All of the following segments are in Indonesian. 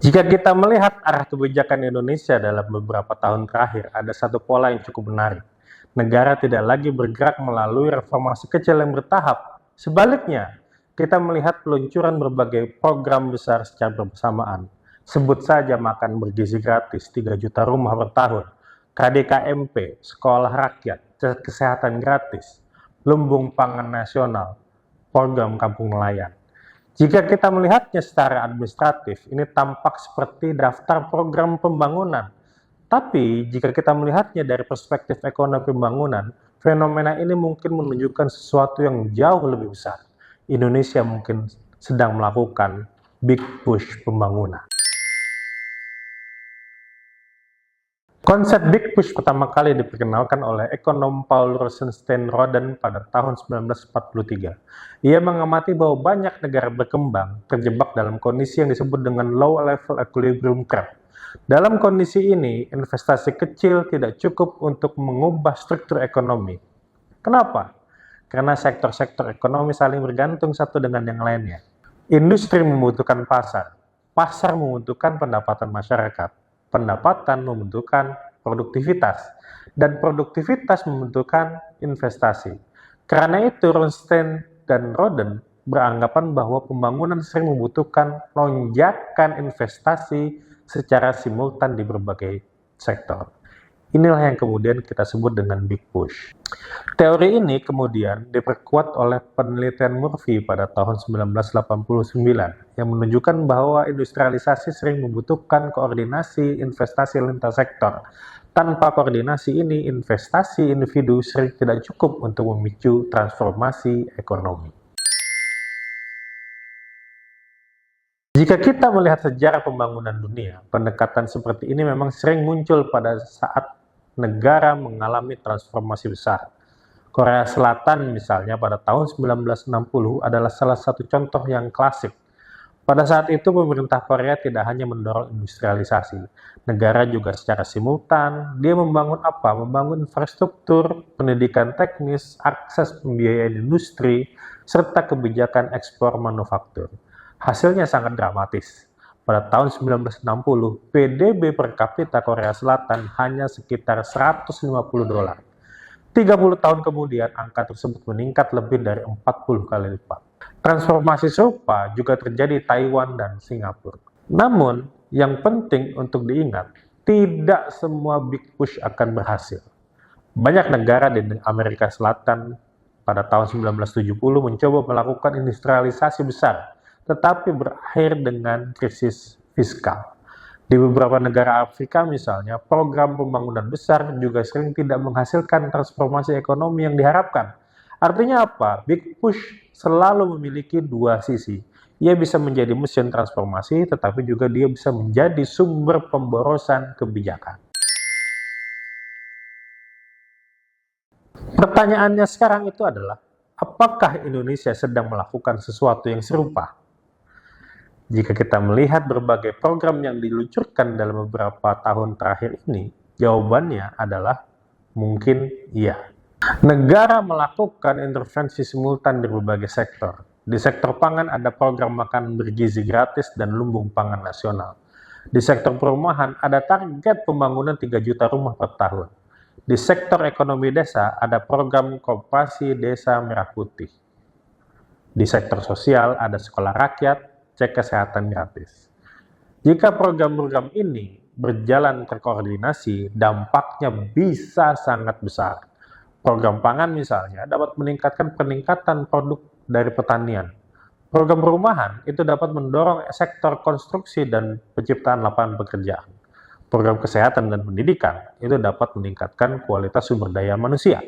Jika kita melihat arah kebijakan Indonesia dalam beberapa tahun terakhir, ada satu pola yang cukup menarik. Negara tidak lagi bergerak melalui reformasi kecil yang bertahap. Sebaliknya, kita melihat peluncuran berbagai program besar secara bersamaan. Sebut saja makan bergizi gratis, 3 juta rumah per tahun, KDKMP, sekolah rakyat, kesehatan gratis, lumbung pangan nasional, program kampung nelayan. Jika kita melihatnya secara administratif, ini tampak seperti daftar program pembangunan. Tapi, jika kita melihatnya dari perspektif ekonomi pembangunan, fenomena ini mungkin menunjukkan sesuatu yang jauh lebih besar. Indonesia mungkin sedang melakukan big push pembangunan. Konsep big push pertama kali diperkenalkan oleh ekonom Paul Rosenstein-Roden pada tahun 1943. Ia mengamati bahwa banyak negara berkembang terjebak dalam kondisi yang disebut dengan low level equilibrium trap. Dalam kondisi ini, investasi kecil tidak cukup untuk mengubah struktur ekonomi. Kenapa? Karena sektor-sektor ekonomi saling bergantung satu dengan yang lainnya. Industri membutuhkan pasar, pasar membutuhkan pendapatan masyarakat, pendapatan membutuhkan produktivitas, dan produktivitas membutuhkan investasi. Karena itu, Rosenstein dan Roden beranggapan bahwa pembangunan sering membutuhkan lonjakan investasi secara simultan di berbagai sektor. Inilah yang kemudian kita sebut dengan big push. Teori ini kemudian diperkuat oleh penelitian Murphy pada tahun 1989 yang menunjukkan bahwa industrialisasi sering membutuhkan koordinasi investasi lintas sektor. Tanpa koordinasi ini, investasi individu sering tidak cukup untuk memicu transformasi ekonomi. Jika kita melihat sejarah pembangunan dunia, pendekatan seperti ini memang sering muncul pada saat negara mengalami transformasi besar. Korea Selatan misalnya pada tahun 1960 adalah salah satu contoh yang klasik. Pada saat itu pemerintah Korea tidak hanya mendorong industrialisasi, negara juga secara simultan, dia membangun apa? Membangun infrastruktur, pendidikan teknis, akses pembiayaan industri, serta kebijakan ekspor manufaktur. Hasilnya sangat dramatis. Pada tahun 1960, PDB per kapita Korea Selatan hanya sekitar $150. 30 tahun kemudian, angka tersebut meningkat lebih dari 40 kali lipat. Transformasi serupa juga terjadi di Taiwan dan Singapura. Namun, yang penting untuk diingat, tidak semua big push akan berhasil. Banyak negara di Amerika Selatan pada tahun 1970 mencoba melakukan industrialisasi besar, tetapi berakhir dengan krisis fiskal. Di beberapa negara Afrika misalnya, program pembangunan besar juga sering tidak menghasilkan transformasi ekonomi yang diharapkan. Artinya apa? Big push selalu memiliki dua sisi. Ia bisa menjadi mesin transformasi, tetapi juga dia bisa menjadi sumber pemborosan kebijakan. Pertanyaannya sekarang itu adalah, apakah Indonesia sedang melakukan sesuatu yang serupa? Jika kita melihat berbagai program yang diluncurkan dalam beberapa tahun terakhir ini, jawabannya adalah mungkin iya. Negara melakukan intervensi simultan di berbagai sektor. Di sektor pangan ada program makan bergizi gratis dan lumbung pangan nasional. Di sektor perumahan ada target pembangunan 3 juta rumah per tahun. Di sektor ekonomi desa ada program Koperasi Desa Merah Putih. Di sektor sosial ada sekolah rakyat, cek kesehatan gratis. Jika program-program ini berjalan terkoordinasi, dampaknya bisa sangat besar. Program pangan misalnya dapat meningkatkan peningkatan produk dari pertanian. Program perumahan itu dapat mendorong sektor konstruksi dan penciptaan lapangan pekerjaan. Program kesehatan dan pendidikan itu dapat meningkatkan kualitas sumber daya manusia.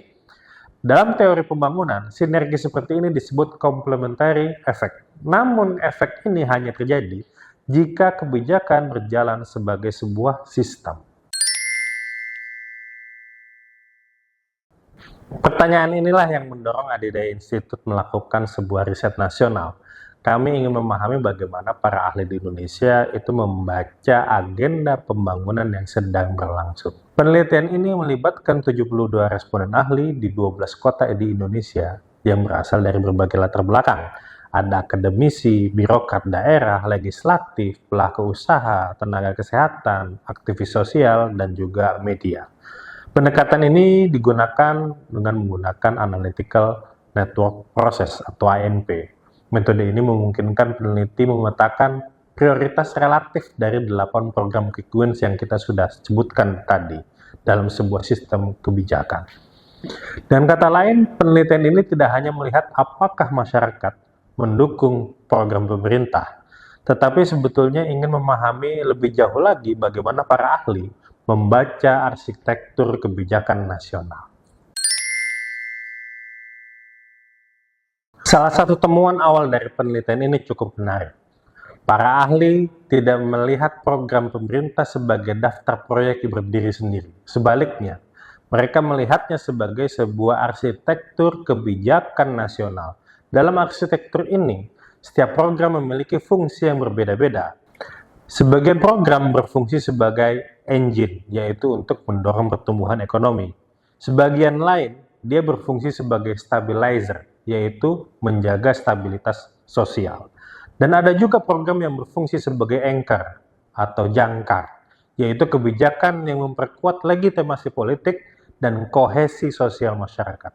Dalam teori pembangunan, sinergi seperti ini disebut complementary effect. Namun, efek ini hanya terjadi jika kebijakan berjalan sebagai sebuah sistem. Pertanyaan inilah yang mendorong Adidaya Institute melakukan sebuah riset nasional. Kami ingin memahami bagaimana para ahli di Indonesia itu membaca agenda pembangunan yang sedang berlangsung. Penelitian ini melibatkan 72 responden ahli di 12 kota di Indonesia yang berasal dari berbagai latar belakang. Ada akademisi, birokrat daerah, legislatif, pelaku usaha, tenaga kesehatan, aktivis sosial, dan juga media. Pendekatan ini digunakan dengan menggunakan Analytical Network Process atau ANP. Metode ini memungkinkan peneliti memetakan prioritas relatif dari 8 program quick wins yang kita sudah sebutkan tadi dalam sebuah sistem kebijakan. Dengan kata lain, penelitian ini tidak hanya melihat apakah masyarakat mendukung program pemerintah, tetapi sebetulnya ingin memahami lebih jauh lagi bagaimana para ahli membaca arsitektur kebijakan nasional. Salah satu temuan awal dari penelitian ini cukup menarik. Para ahli tidak melihat program pemerintah sebagai daftar proyek yang berdiri sendiri. Sebaliknya, mereka melihatnya sebagai sebuah arsitektur kebijakan nasional. Dalam arsitektur ini, setiap program memiliki fungsi yang berbeda-beda. Sebagian program berfungsi sebagai engine, yaitu untuk mendorong pertumbuhan ekonomi. Sebagian lain, dia berfungsi sebagai stabilizer, yaitu menjaga stabilitas sosial. Dan ada juga program yang berfungsi sebagai anchor atau jangkar, yaitu kebijakan yang memperkuat legitimasi politik dan kohesi sosial masyarakat.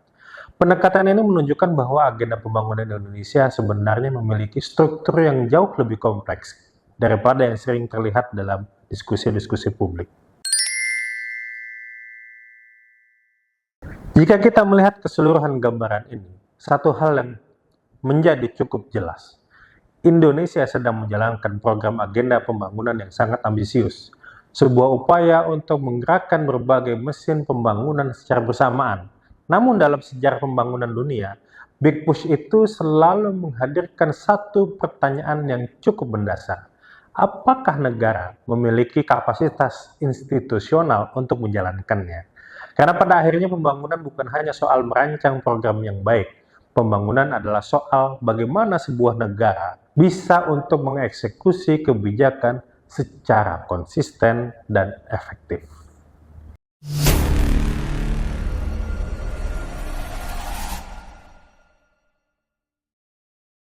Pendekatan ini menunjukkan bahwa agenda pembangunan Indonesia sebenarnya memiliki struktur yang jauh lebih kompleks daripada yang sering terlihat dalam diskusi-diskusi publik. Jika kita melihat keseluruhan gambaran ini, satu hal yang menjadi cukup jelas. Indonesia sedang menjalankan program agenda pembangunan yang sangat ambisius, sebuah upaya untuk menggerakkan berbagai mesin pembangunan secara bersamaan. Namun dalam sejarah pembangunan dunia, Big Push itu selalu menghadirkan satu pertanyaan yang cukup mendasar. Apakah negara memiliki kapasitas institusional untuk menjalankannya? Karena pada akhirnya pembangunan bukan hanya soal merancang program yang baik. Pembangunan adalah soal bagaimana sebuah negara bisa untuk mengeksekusi kebijakan secara konsisten dan efektif.